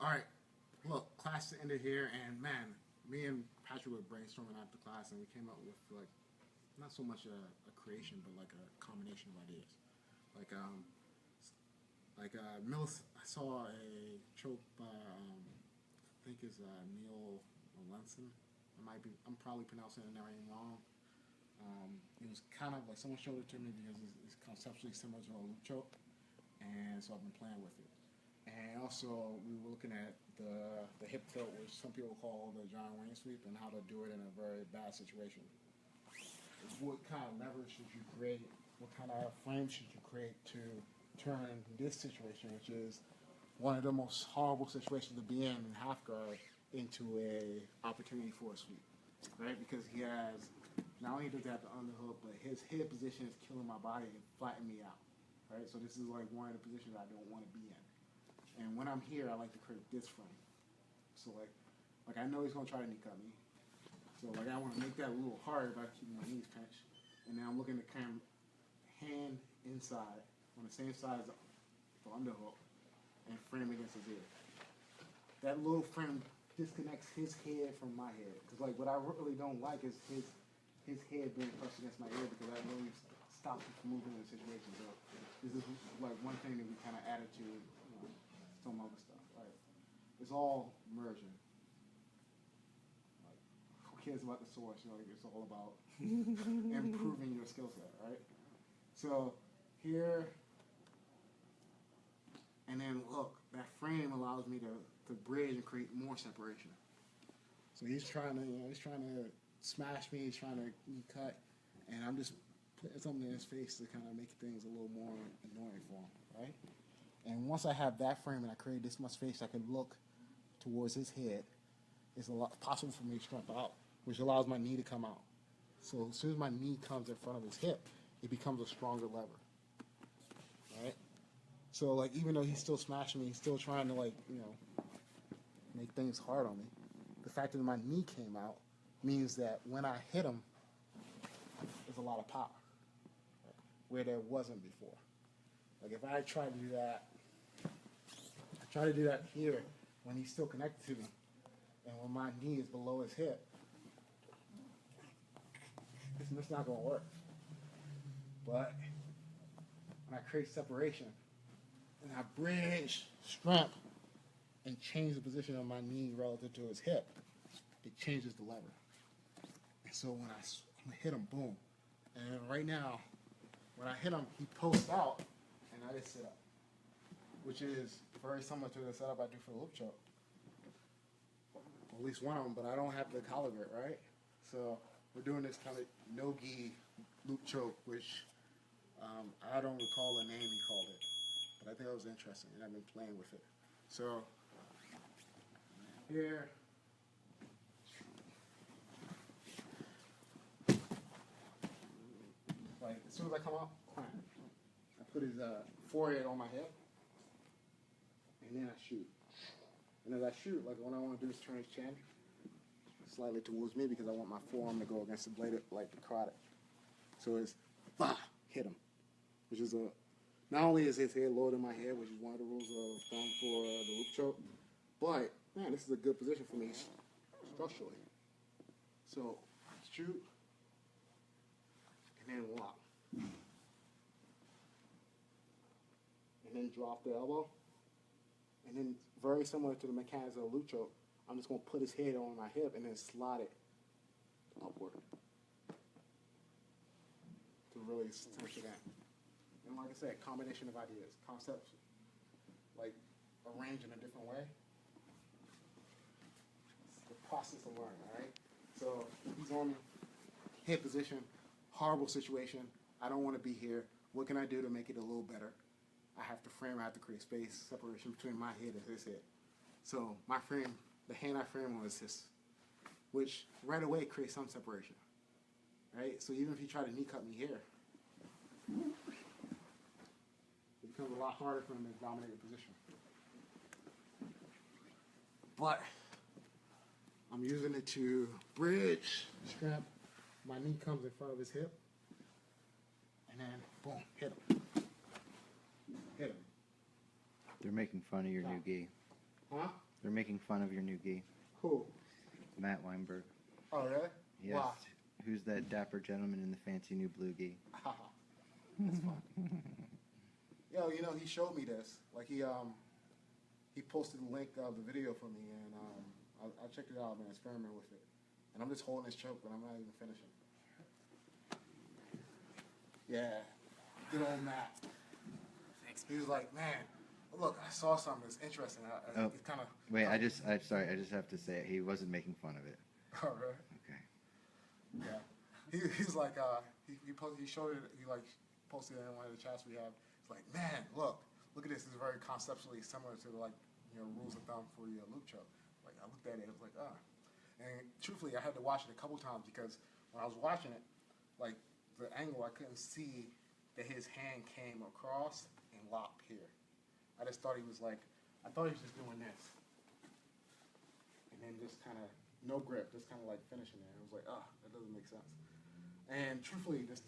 Alright, look, class ended here, and man, me and Patrick were brainstorming after class, and we came up with, like, not so much a creation, but like a combination of ideas. Like, I saw a trope by, I think it's Neil Melanson. I'm probably pronouncing the name wrong. It was kind of like someone showed it to me because it's conceptually similar to a loop choke, and so I've been playing with it. And also, we were looking at the hip tilt, which some people call the John Wayne sweep, and how to do it in a very bad situation. What kind of leverage should you create? What kind of frame should you create to turn this situation, which is one of the most horrible situations to be in half guard, into a opportunity for a sweep, right? Because he has, not only does he have the underhook, but his head position is killing my body and flattening me out, right? So this is like one of the positions I don't want to be in. And when I'm here, I like to create this frame. So like I know he's gonna try to knee cut me. So like I want to make that a little harder by keeping my knees pinched. And then I'm looking to kind of hand inside on the same side as the underhook and frame against his ear. That little frame disconnects his head from my head. Because like what I really don't like is his head being pressed against my ear, because that really stops him from moving in the situation. So this is like one thing that we kind of added to, some other stuff. Right? It's all merging. Like, who cares about the source? Like, it's all about improving your skill set, right? So here, and then look, that frame allows me to bridge and create more separation. So he's trying to smash me, he's trying to cut, and I'm just putting something in his face to kind of make things a little more annoying for him, right? And once I have that frame and I create this much space, I can look towards his head. It's a lot possible for me to strap out, which allows my knee to come out. So as soon as my knee comes in front of his hip, it becomes a stronger lever, right? So like even though he's still smashing me, he's still trying to make things hard on me. The fact that my knee came out means that when I hit him, there's a lot of power, right? Where there wasn't before. Like if I try to do that, here when he's still connected to me, and when my knee is below his hip, it's not going to work. But when I create separation, and I bridge, strap, and change the position of my knee relative to his hip, it changes the lever. And so when I hit him, boom. And right now, when I hit him, he posts out, and I just sit up, which is very similar to the setup I do for the loop choke. At least one of them, but I don't have the collar grip, right? So we're doing this kind of no-gi loop choke, which I don't recall the name he called it, but I think it was interesting, and I've been playing with it. So here, like as soon as I come out, I put his forehead on my hip, and then I shoot. And as I shoot, like what I want to do is turn his chin slightly towards me because I want my forearm to go against the blade, like the carotid. So it's hit him, which is not only is his head lower than my head, which is one of the rules of thumb for the loop choke, but man, this is a good position for me structurally. So shoot, and then lock, and then drop the elbow. And then, very similar to the mechanics of a loop choke, I'm just going to put his head on my hip and then slide it upward to really tense it in. And like I said, combination of ideas, concepts, like arranged in a different way. It's the process of learning, all right? So he's on head position, horrible situation. I don't want to be here. What can I do to make it a little better? I have to frame, I have to create space, separation between my head and his head. So my frame, the hand I frame on is this, which right away creates some separation, right? So even if you try to knee cut me here, it becomes a lot harder for him to dominate the position. But I'm using it to bridge, strap, my knee comes in front of his hip, and then boom, hit him. Hit him. They're making fun of your new gi. Huh? They're They're making fun of your new gi. Who? Matt Weinberg. Oh, really? Yes. Wow. Who's that dapper gentleman in the fancy new blue gi? That's fun. Yo, you know, he showed me this. Like, he posted the link of the video for me, and I checked it out and experimented with it. And I'm just holding this choke, but I'm not even finishing. Yeah. Good old Matt. He was like, man, look, I saw something that's interesting. It kind of... Wait, sorry, I just have to say it. He wasn't making fun of it. Oh, really? Okay. Yeah. He's like, he showed it, he like posted it in one of the chats we have. It's like, man, look at this. It's very conceptually similar to like, you know, rules of thumb for your loop choke. Like, I looked at it, it was like, ah. And truthfully, I had to watch it a couple times because when I was watching it, like, the angle, I couldn't see that his hand came across and locked here. I just thought he was like, I thought he was just doing this. And then just kind of, no grip, just kind of like finishing it. I was like, that doesn't make sense. And truthfully, just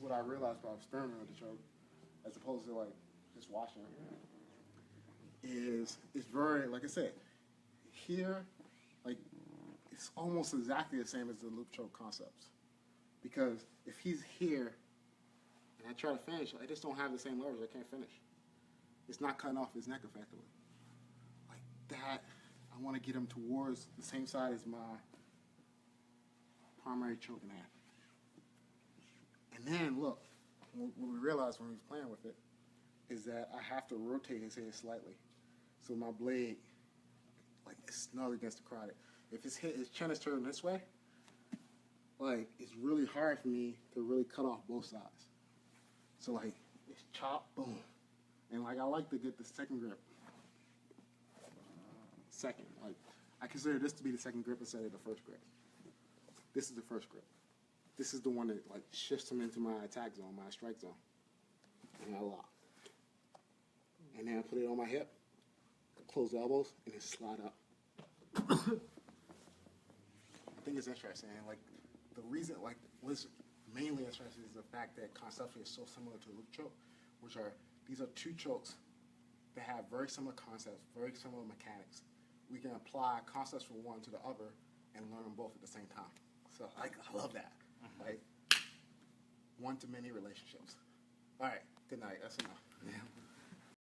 what I realized by experimenting with the choke, as opposed to like just watching it, is it's very, like I said, here, like, it's almost exactly the same as the loop choke concepts. Because if he's here, and I try to finish, I just don't have the same leverage, I can't finish. It's not cutting off his neck effectively. Like that, I want to get him towards the same side as my primary choking hand. And then, look, what we realized when we was playing with it is that I have to rotate his head slightly. So my blade, like, is snug against the carotid. If his chin is turned this way, like, it's really hard for me to really cut off both sides. So, like, it's chop, boom. And, like, I like to get the second grip. Second. Like, I consider this to be the second grip instead of the first grip. This is the first grip. This is the one that, like, shifts him into my attack zone, my strike zone. And I lock. And then I put it on my hip, close the elbows, and then slide up. I think it's interesting. And, like, the reason, like, what's mainly interesting is the fact that conceptually it's so similar to a loop choke, which are, these are two chokes that have very similar concepts, very similar mechanics. We can apply concepts from one to the other and learn them both at the same time. So I love that. Like, one-to-many relationships. All right, good night. That's enough. Yeah.